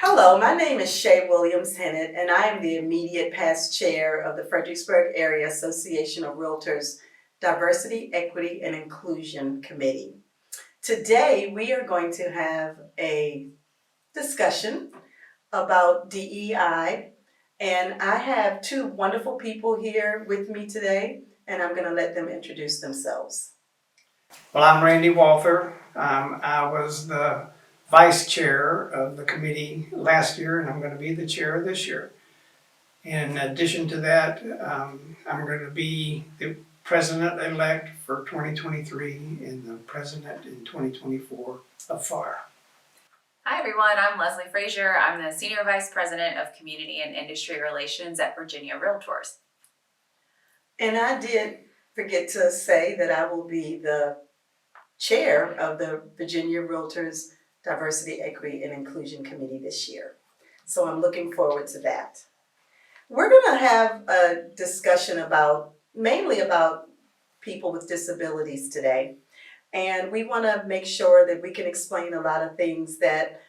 Hello, my name is Shay Williams Hennett, and I am the immediate past chair of the Fredericksburg Area Association of Realtors Diversity, Equity, and Inclusion Committee. Today, we are going to have a discussion about DEI, and I have two wonderful people here with me today, and I'm going to let them introduce themselves. Well, I'm Randy Walther. I was the vice chair of the committee last year, and I'm going to be the chair this year. In addition to that, I'm going to be the president-elect for 2023 and the president in 2024 of FAAR. Hi everyone, I'm Leslie Frazier. I'm the Senior Vice President of Community and Industry Relations at Virginia Realtors. And I did forget to say that I will be the chair of the Virginia Realtors Diversity, Equity, and Inclusion Committee this year. So I'm looking forward to that. We're going to have a discussion mainly about people with disabilities today. And we want to make sure that we can explain a lot of things that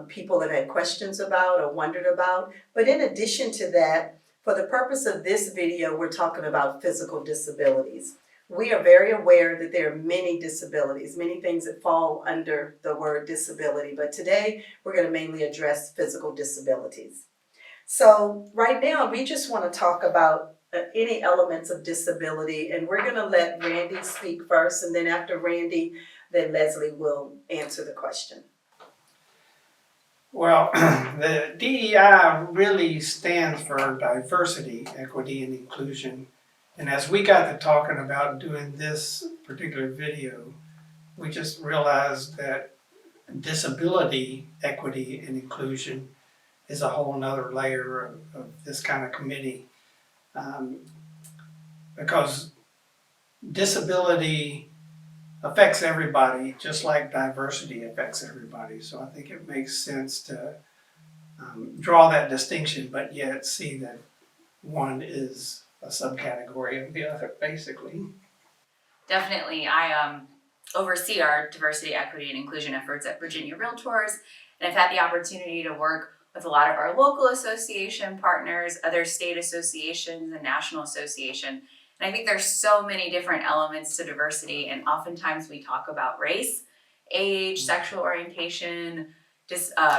people have had questions about or wondered about. But in addition to that, for the purpose of this video, we're talking about physical disabilities. We are very aware that there are many disabilities, many things that fall under the word disability, but today we're going to mainly address physical disabilities. So right now, we just want to talk about any elements of disability, and we're going to let Randy speak first, and then after Randy, then Leslie will answer the question. Well, the DEI really stands for diversity, equity, and inclusion. And as we got to talking about doing this particular video, we just realized that disability, equity, and inclusion is a whole nother layer of this kind of committee. Because disability affects everybody, just like diversity affects everybody. So I think it makes sense to draw that distinction, but yet see that one is a subcategory of the other, basically. Definitely, I oversee our diversity, equity, and inclusion efforts at Virginia Realtors, and I've had the opportunity to work with a lot of our local association partners, other state associations, and national association. And I think there's so many different elements to diversity, and oftentimes we talk about race, age, sexual orientation,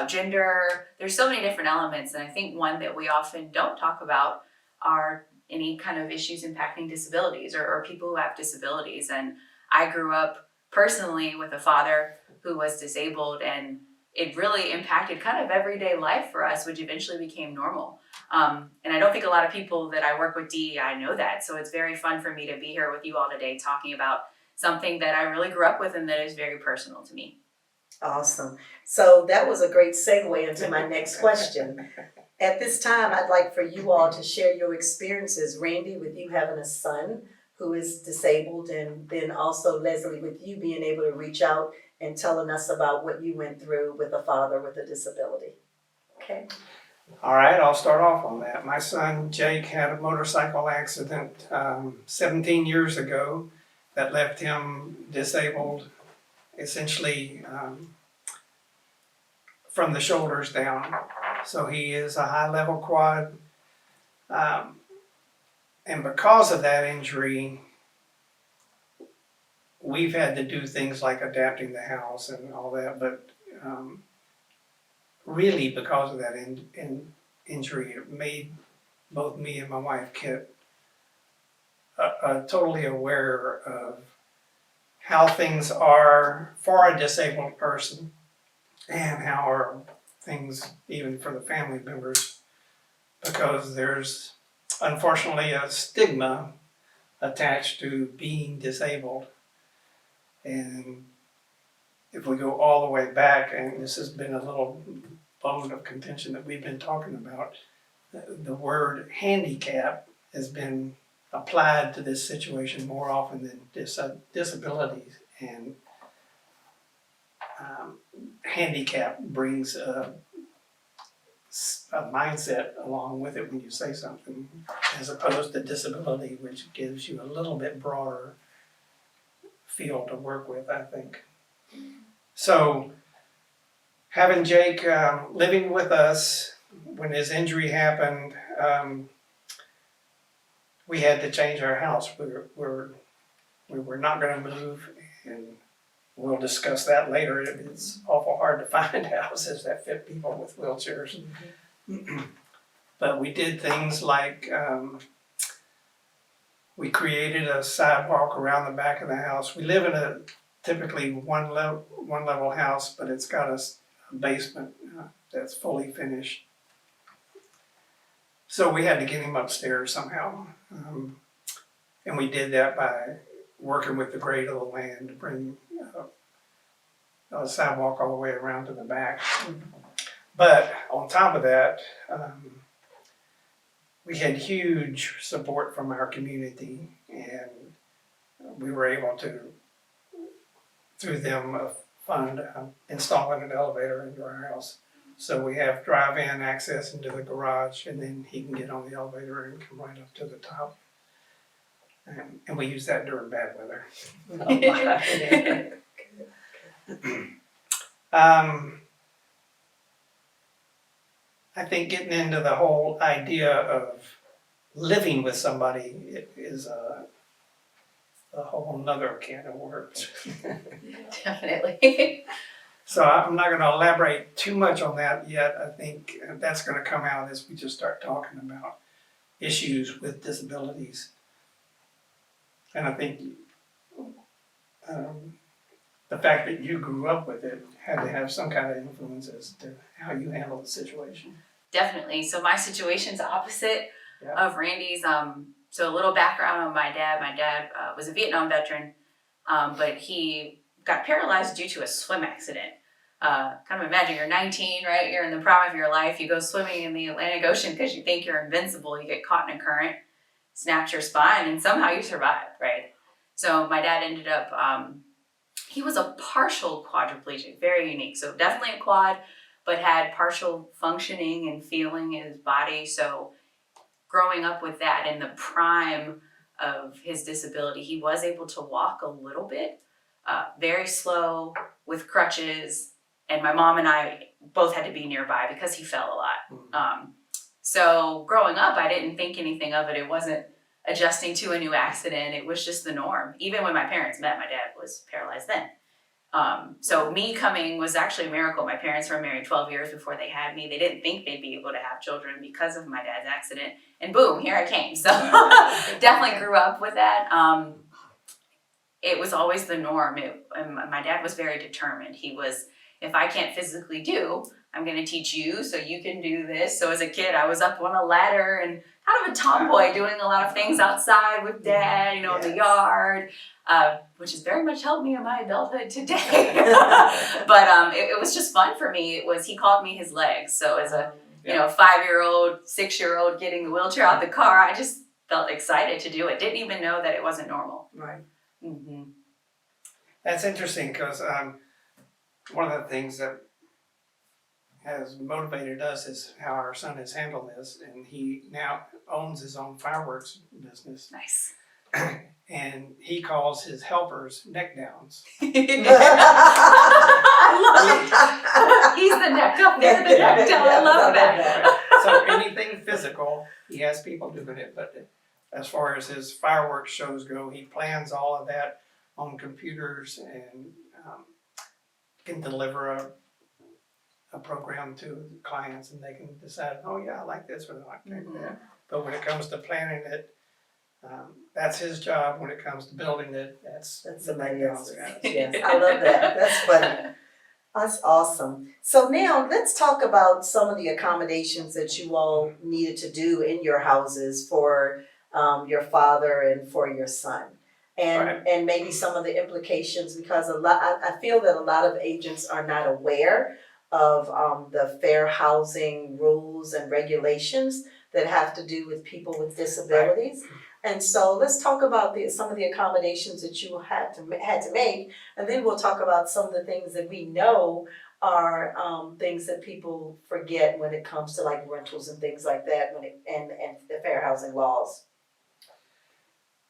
gender. There's so many different elements, and I think one that we often don't talk about are any kind of issues impacting disabilities or people who have disabilities. And I grew up personally with a father who was disabled, and it really impacted kind of everyday life for us, which eventually became normal. And I don't think a lot of people that I work with DEI know that. So it's very fun for me to be here with you all today talking about something that I really grew up with and that is very personal to me. Awesome. So that was a great segue into my next question. At this time, I'd like for you all to share your experiences. Randy, with you having a son who is disabled, and then also Leslie, with you being able to reach out and telling us about what you went through with a father with a disability. Okay. All right, I'll start off on that. My son Jake had a motorcycle accident 17 years ago that left him disabled essentially from the shoulders down. So he is a high-level quad. And because of that injury, we've had to do things like adapting the house and all that, but really because of that injury, it made both me and my wife Kit totally aware of how things are for a disabled person and how are things even for the family members, because there's unfortunately a stigma attached to being disabled. And if we go all the way back, and this has been a little bone of contention that we've been talking about, the word handicap has been applied to this situation more often than disabilities. And handicap brings a mindset along with it when you say something, as opposed to disability, which gives you a little bit broader field to work with, I think. So having Jake living with us when his injury happened, we had to change our house. We were not going to move, and we'll discuss that later. It's awful hard to find houses that fit people with wheelchairs. But we did things like we created a sidewalk around the back of the house. We live in a typically one level house, but it's got a basement that's fully finished. So we had to get him upstairs somehow. And we did that by working with the grade of the land to bring a sidewalk all the way around to the back. But on top of that, we had huge support from our community, and we were able to, through them, fund installing an elevator into our house. So we have drive-in access into the garage, and then he can get on the elevator and come right up to the top. And we use that during bad weather. I think getting into the whole idea of living with somebody is a whole nother can of worms. Definitely. So I'm not going to elaborate too much on that yet. I think that's going to come out as we just start talking about issues with disabilities. And I think the fact that you grew up with it had to have some kind of influence as to how you handle the situation. Definitely. So my situation's opposite Yeah. of Randy's. So a little background on my dad. My dad was a Vietnam veteran, but he got paralyzed due to a swim accident. Kind of imagine you're 19, right? You're in the prime of your life. You go swimming in the Atlantic Ocean because you think you're invincible. You get caught in a current, snapped your spine, and somehow you survive, right? So my dad ended up, he was a partial quadriplegic, very unique. So definitely a quad, but had partial functioning and feeling in his body. So growing up with that in the prime of his disability, he was able to walk a little bit, very slow with crutches. And my mom and I both had to be nearby because he fell a lot. So growing up, I didn't think anything of it. It wasn't adjusting to a new accident. It was just the norm. Even when my parents met, my dad was paralyzed then. So me coming was actually a miracle. My parents were married 12 years before they had me. They didn't think they'd be able to have children because of my dad's accident. And boom, here I came. So definitely grew up with that. It was always the norm. And my dad was very determined. He was, if I can't physically do, I'm going to teach you so you can do this. So as a kid, I was up on a ladder and kind of a tomboy doing a lot of things outside with dad, in the yard, which has very much helped me in my adulthood today. But it was just fun for me. He called me his legs. So as a 5-year-old, 6-year-old getting the wheelchair out the car, I just felt excited to do it. Didn't even know that it wasn't normal. Right. Mm-hmm. That's interesting because one of the things that has motivated us is how our son has handled this, and he now owns his own fireworks business. Nice. And he calls his helpers neck downs. I love it. He's the neck up there, the neck down. I love that. So anything physical, he has people doing it, but as far as his fireworks shows go, he plans all of that on computers and can deliver a program to clients, and they can decide, oh yeah, I like this or I like that. But when it comes to planning it, that's his job. When it comes to building it, that's somebody else's. guys. Yes, I love that. That's funny. That's awesome. So now let's talk about some of the accommodations that you all needed to do in your houses for your father and for your son. And maybe some of the implications, because I feel that a lot of agents are not aware of the fair housing rules and regulations that have to do with people with disabilities. Right. And so let's talk about some of the accommodations that you had to make, and then we'll talk about some of the things that we know are things that people forget when it comes to like rentals and things like that and the fair housing laws.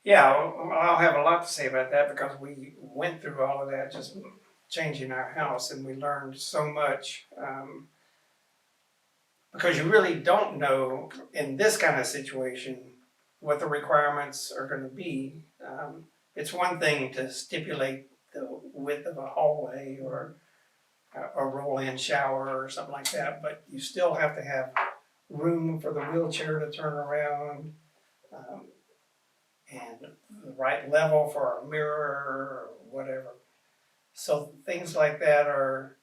Yeah, I'll have a lot to say about that because we went through all of that changing our house, and we learned so much. Because you really don't know in this kind of situation what the requirements are going to be. It's one thing to stipulate the width of a hallway or a roll-in shower or something like that, but you still have to have room for the wheelchair to turn around, and the right level for a mirror or whatever. So things like that are,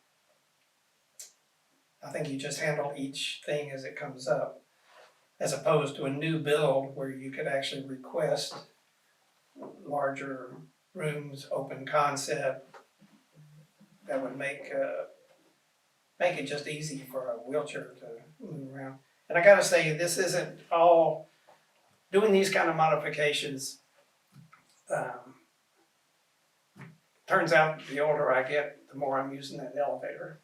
I think you just handle each thing as it comes up, as opposed to a new build where you could actually request larger rooms, open concept, that would make it just easy for a wheelchair to move around. And I gotta say, this isn't all, doing these kind of modifications, turns out the older I get, the more I'm using that elevator.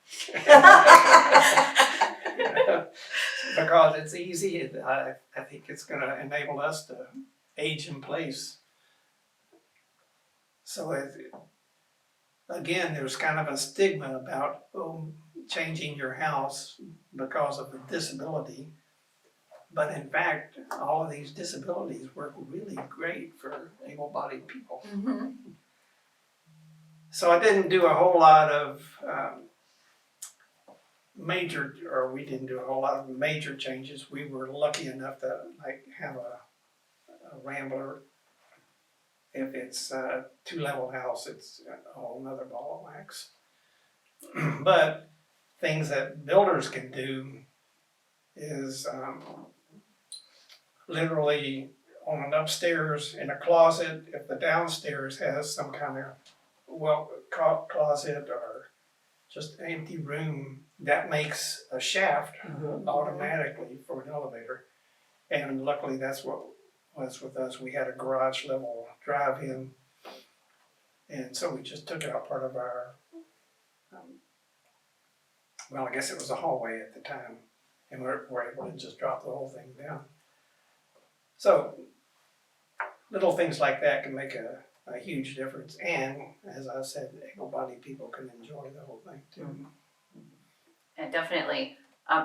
Because it's easy, I think it's gonna enable us to age in place. So again, there's kind of a stigma about changing your house because of a disability. But in fact, all of these disabilities work really great for able-bodied people. Mm-hmm. So I didn't do a whole lot of we didn't do a whole lot of major changes. We were lucky enough to have a Rambler. If it's a two-level house, it's a whole nother ball of wax. But things that builders can do is literally on an upstairs in a closet, if the downstairs has some kind of closet or just an empty room, that makes a shaft automatically for an elevator. And luckily that's what was with us. We had a garage level drive-in, and so we just took out part of our, I guess it was a hallway at the time, and we're able to just drop the whole thing down. So little things like that can make a huge difference, and as I said, able-bodied people can enjoy the whole thing too. And definitely,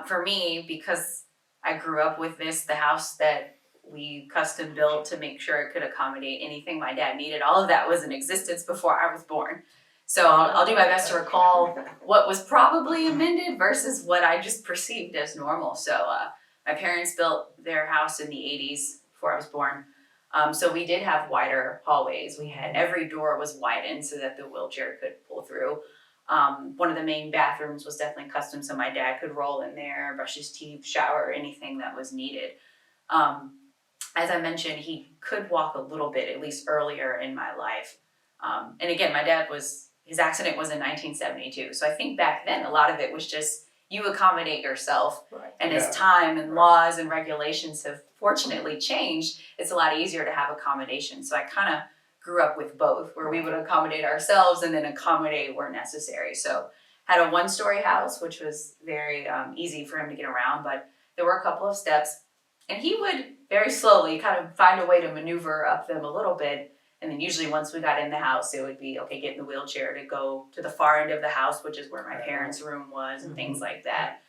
for me, because I grew up with the house that we custom built to make sure it could accommodate anything my dad needed, all of that was in existence before I was born. So I'll do my best to recall what was probably amended versus what I just perceived as normal. So my parents built their house in the 80s before I was born. So we did have wider hallways. We had, every door was widened so that the wheelchair could pull through. One of the main bathrooms was definitely custom, so my dad could roll in there, brush his teeth, shower, anything that was needed. As I mentioned, he could walk a little bit, at least earlier in my life. And again, my dad his accident was in 1972. So I think back then, a lot of it was just, you accommodate yourself. Right. And as time and laws and regulations have fortunately changed, it's a lot easier to have accommodations. So I kind of grew up with both, where we would accommodate ourselves and then accommodate where necessary. So had a one-story house, which was very easy for him to get around, but there were a couple of steps, and he would very slowly kind of find a way to maneuver up them a little bit. And then usually once we got in the house, it would be, okay, get in the wheelchair to go to the far end of the house, which is where my parents' room was, and things like that.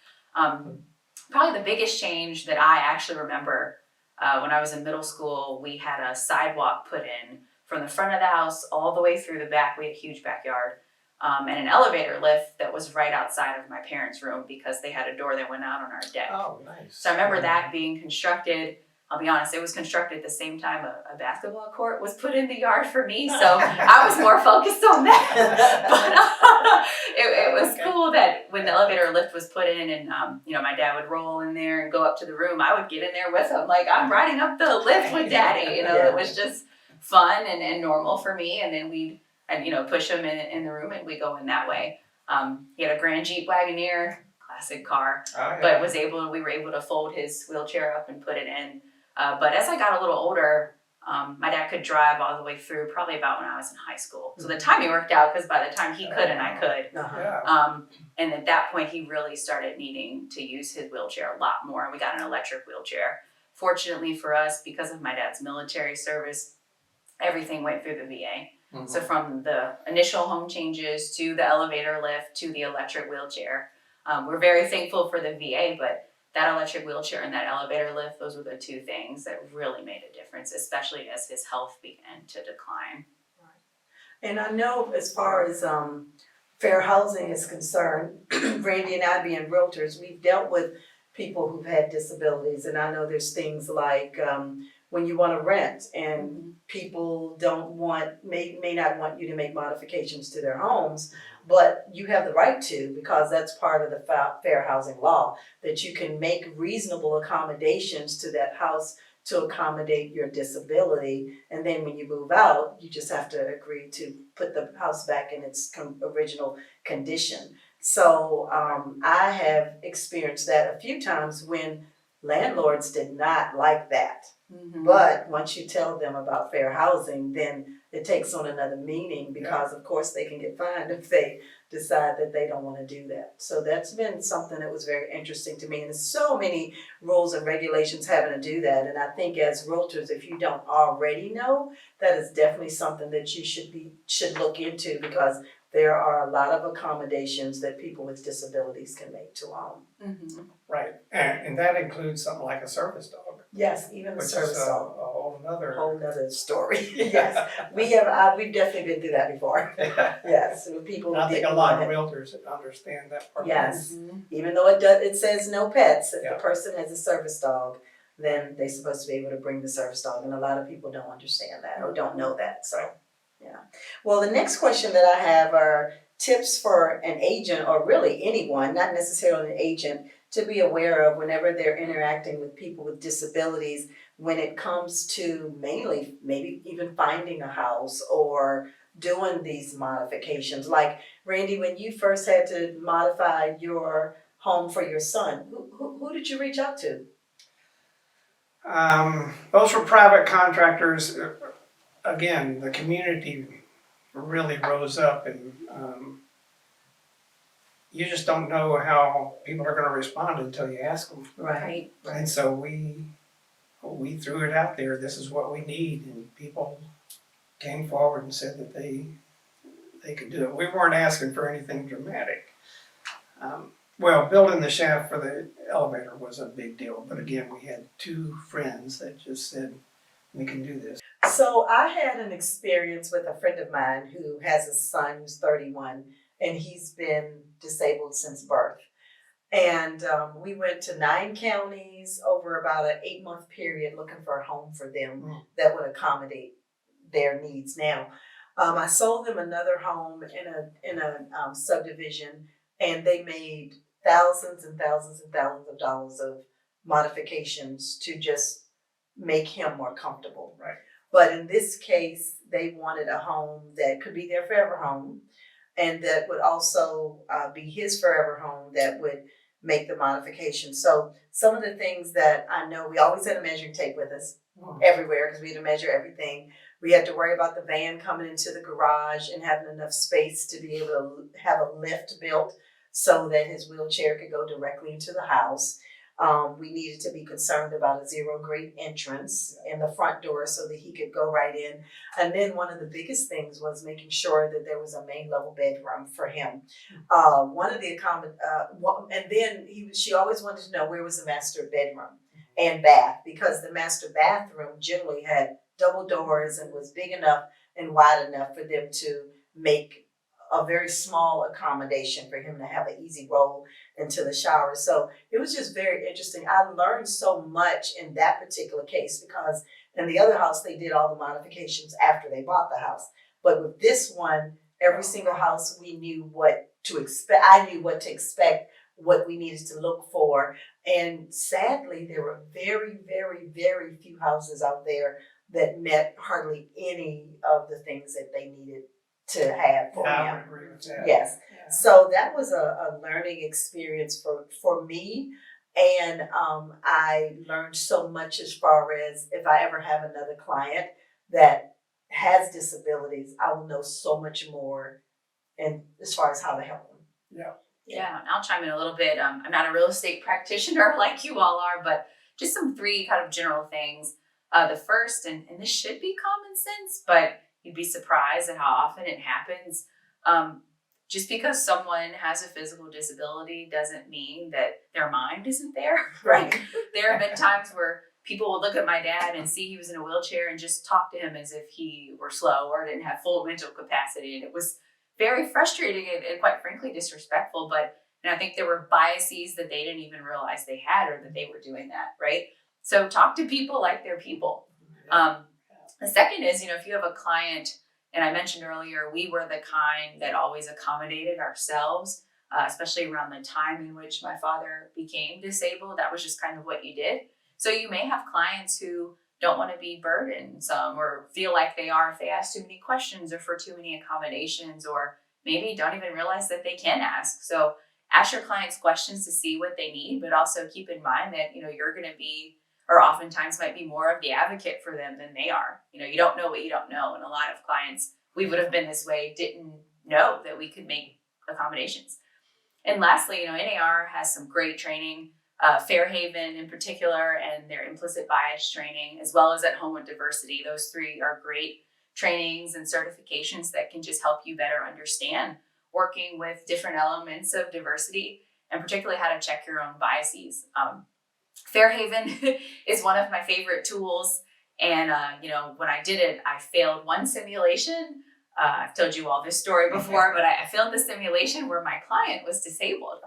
Probably the biggest change that I actually remember when I was in middle school, we had a sidewalk put in from the front of the house all the way through the back. We had a huge backyard, and an elevator lift that was right outside of my parents' room because they had a door that went out on our deck. Oh, nice. So I remember that being constructed. I'll be honest, it was constructed at the same time a basketball court was put in the yard for me, so I was more focused on that. But it was cool that when the elevator lift was put in and my dad would roll in there and go up to the room, I would get in there with him. Like, I'm riding up the lift with Daddy. It was just fun and normal for me. And then I'd push him in the room and we go in that way. He had a Grand Jeep Wagoneer, classic car, but we were able to fold his wheelchair up and put it in. But as I got a little older, my dad could drive all the way through, probably about when I was in high school. So the timing worked out because by the time he could and I could. Yeah. And at that point, he really started needing to use his wheelchair a lot more. And we got an electric wheelchair. Fortunately for us, because of my dad's military service, everything went through the VA. So from the initial home changes to the elevator lift to the electric wheelchair. We're very thankful for the VA, but that electric wheelchair and that elevator lift, those were the two things that really made a difference, especially as his health began to decline. And I know as far as fair housing is concerned, Randy and I being realtors, we've dealt with people who've had disabilities, and I know there's things like when you want to rent and people may not want you to make modifications to their homes, but you have the right to, because that's part of the fair housing law, that you can make reasonable accommodations to that house to accommodate your disability, and then when you move out, you just have to agree to put the house back in its original condition. So I have experienced that a few times when landlords did not like that. But once you tell them about fair housing, then it takes on another meaning, because of course they can get fined if they decide that they don't want to do that. So that's been something that was very interesting to me. And there's so many rules and regulations having to do that. And I think as realtors, if you don't already know, that is definitely something that you should look into, because there are a lot of accommodations that people with disabilities can make to own. Right, and that includes something like a service dog. Yes, even the Which service is a dog. whole nother. Story. Yes, we've definitely been through that before. Yes, with people. I think a lot of realtors understand that part. Yes, even though it says no pets, if the person has a service dog, then they're supposed to be able to bring the service dog, and a lot of people don't understand that or don't know that, so, yeah. Well, the next question that I have are tips for an agent, or really anyone, not necessarily an agent, to be aware of whenever they're interacting with people with disabilities, when it comes to mainly maybe even finding a house or doing these modifications. Like, Randy, when you first had to modify your home for your son, who did you reach out to? Those were private contractors. Again, the community really rose up, and you just don't know how people are going to respond until you ask them. Right. And so we threw it out there. This is what we need, and people came forward and said that they could do it. We weren't asking for anything dramatic. Well, building the shaft for the elevator was a big deal, but again, we had two friends that just said, we can do this. So I had an experience with a friend of mine who has a son who's 31, and he's been disabled since birth. And we went to 9 counties over about an 8-month period looking for a home for them that would accommodate their needs. Now, I sold them another home in a subdivision, and they made thousands and thousands and thousands of dollars of modifications to just make him more comfortable. Right. But in this case, they wanted a home that could be their forever home, and that would also be his forever home that would make the modification. So some of the things that I know, we always had a measuring tape with us everywhere, because we had to measure everything. We had to worry about the van coming into the garage and having enough space to be able to have a lift built so that his wheelchair could go directly into the house. We needed to be concerned about a 0-grade entrance in the front door so that he could go right in. And then one of the biggest things was making sure that there was a main level bedroom for him. And then she always wanted to know where was the master bedroom and bath, because the master bathroom generally had double doors and was big enough and wide enough for them to make a very small accommodation for him to have an easy roll into the shower. So it was just very interesting. I learned so much in that particular case, because in the other house, they did all the modifications after they bought the house. But with this one, every single house, we knew what to expect. I knew what to expect, what we needed to look for. And sadly, there were very, very, very few houses out there that met hardly any of the things that they needed to have for him. I would agree with that. Yes. Yeah. So that was a learning experience for me. And I learned so much as far as if I ever have another client that has disabilities, I will know so much more, and as far as how to help them. Yeah, and I'll chime in a little bit. I'm not a real estate practitioner like you all are, but just some 3 kind of general things. The first, and this should be common sense, but you'd be surprised at how often it happens. Just because someone has a physical disability doesn't mean that their mind isn't there, right? There have been times where people would look at my dad and see he was in a wheelchair and just talk to him as if he were slow or didn't have full mental capacity. And it was very frustrating and quite frankly disrespectful. But I think there were biases that they didn't even realize they had or that they were doing that, right? So talk to people like they're people. The second is, if you have a client, and I mentioned earlier, we were the kind that always accommodated ourselves, especially around the time in which my father became disabled. That was just kind of what you did. So you may have clients who don't want to be burdensome or feel like they are if they ask too many questions or for too many accommodations, or maybe don't even realize that they can ask. So ask your clients questions to see what they need, but also keep in mind that, you're going to be, or oftentimes might be more of the advocate for them than they are. You don't know what you don't know. And a lot of clients, we would have been this way, didn't know that we could make accommodations. And lastly, NAR has some great training, Fairhaven in particular, and their implicit bias training, as well as at Home with Diversity. Those three are great trainings and certifications that can just help you better understand working with different elements of diversity, and particularly how to check your own biases. Fairhaven is one of my favorite tools. And, when I did it, I failed one simulation. I've told you all this story before, but I failed the simulation where my client was disabled.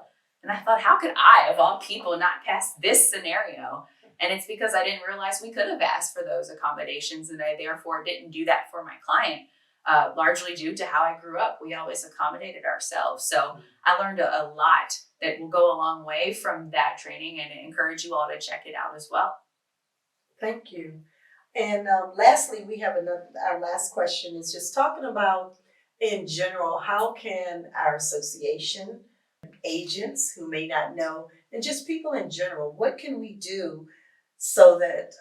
And I thought, how could I, of all people, not pass this scenario? And it's because I didn't realize we could have asked for those accommodations, and I therefore didn't do that for my client, largely due to how I grew up. We always accommodated ourselves. So I learned a lot that will go a long way from that training, and I encourage you all to check it out as well. Thank you. And lastly, we have our last question is just talking about, in general, how can our association, agents who may not know, and just people in general, what can we do so that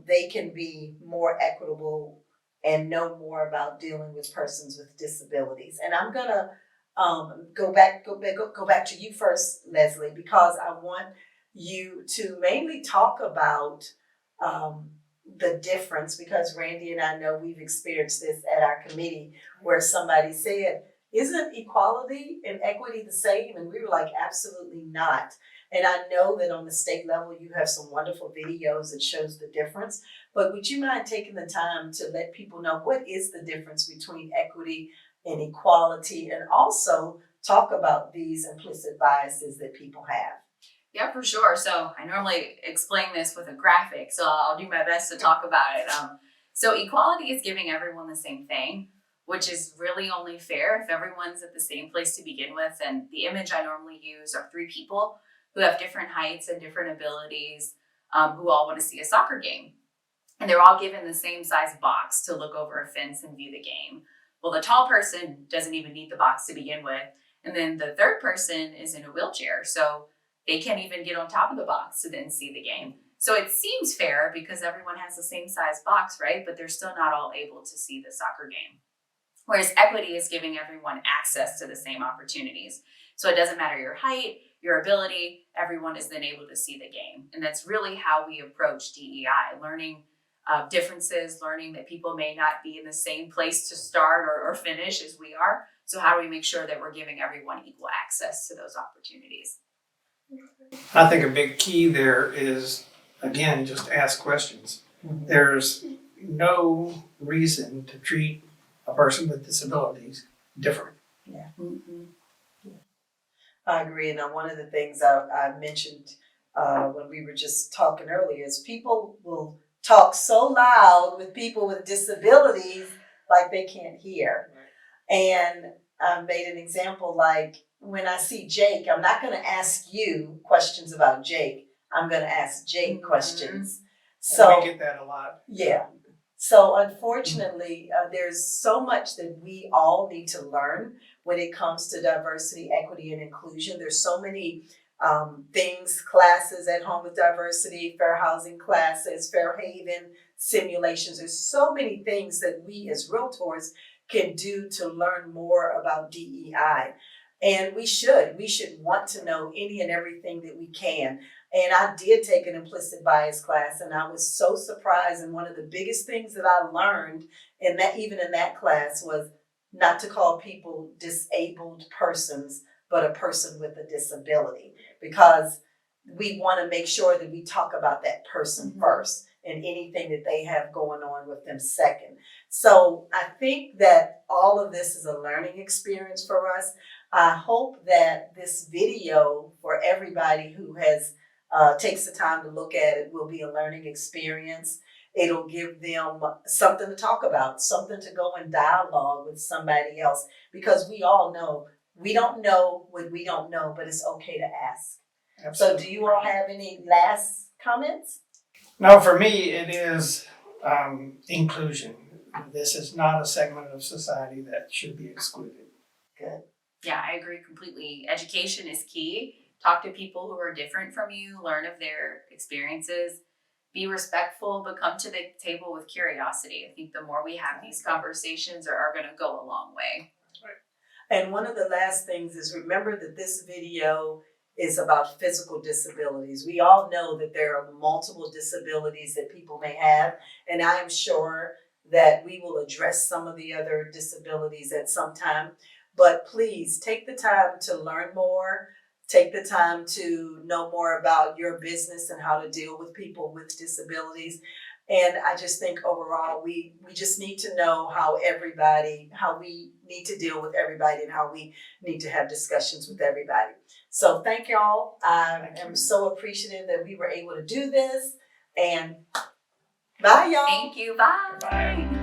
they can be more equitable and know more about dealing with persons with disabilities? And I'm gonna go back to you first, Leslie, because I want you to mainly talk about the difference, because Randy and I know we've experienced this at our committee where somebody said, isn't equality and equity the same? And we were like, absolutely not. And I know that on the state level, you have some wonderful videos that shows the difference, but would you mind taking the time to let people know what is the difference between equity and equality, and also talk about these implicit biases that people have? Yeah, for sure. So I normally explain this with a graphic, so I'll do my best to talk about it. So equality is giving everyone the same thing, which is really only fair if everyone's at the same place to begin with. And the image I normally use are three people who have different heights and different abilities, who all want to see a soccer game. And they're all given the same size box to look over a fence and view the game. Well, the tall person doesn't even need the box to begin with. And then the third person is in a wheelchair, so they can't even get on top of the box to then see the game. So it seems fair because everyone has the same size box, right? But they're still not all able to see the soccer game. Whereas equity is giving everyone access to the same opportunities. So it doesn't matter your height, your ability, everyone is then able to see the game. And that's really how we approach DEI, learning differences, learning that people may not be in the same place to start or finish as we are. So how do we make sure that we're giving everyone equal access to those opportunities? I think a big key there is, again, just ask questions. Mm-hmm. There's no reason to treat a person with disabilities different. Yeah. Mm-hmm. Yeah. I agree. And one of the things I mentioned when we were just talking earlier is people will talk so loud with people with disabilities like they can't hear. Right. And I made an example like, when I see Jake, I'm not going to ask you questions about Jake. I'm going to ask Jake questions. So we get that a lot. Yeah. So unfortunately, there's so much that we all need to learn when it comes to diversity, equity, and inclusion. There's so many things, classes at Home with Diversity, fair housing classes, Fairhaven simulations. There's so many things that we as Realtors can do to learn more about DEI. And we should want to know any and everything that we can. And I did take an implicit bias class, and I was so surprised. And one of the biggest things that I learned in that, even in that class, was not to call people disabled persons, but a person with a disability, because we want to make sure that we talk about that person first and anything that they have going on with them second. So I think that all of this is a learning experience for us. I hope that this video for everybody who has takes the time to look at it will be a learning experience. It'll give them something to talk about, something to go in dialogue with somebody else, because we all know we don't know what we don't know, but it's okay to ask. So do you all have any last comments? No, for me, it is inclusion. This is not a segment of society that should be excluded. Good. Yeah, I agree completely. Education is key. Talk to people who are different from you, learn of their experiences, be respectful, but come to the table with curiosity. I think the more we have these conversations are going to go a long way. And one of the last things is, remember that this video is about physical disabilities. We all know that there are multiple disabilities that people may have, and I am sure that we will address some of the other disabilities at some time. But please take the time to learn more, take the time to know more about your business and how to deal with people with disabilities. And I just think overall, we just need to know how we need to deal with everybody and how we need to have discussions with everybody. So thank y'all. I am so appreciative that we were able to do this. And bye, y'all. Thank you. Bye. Bye.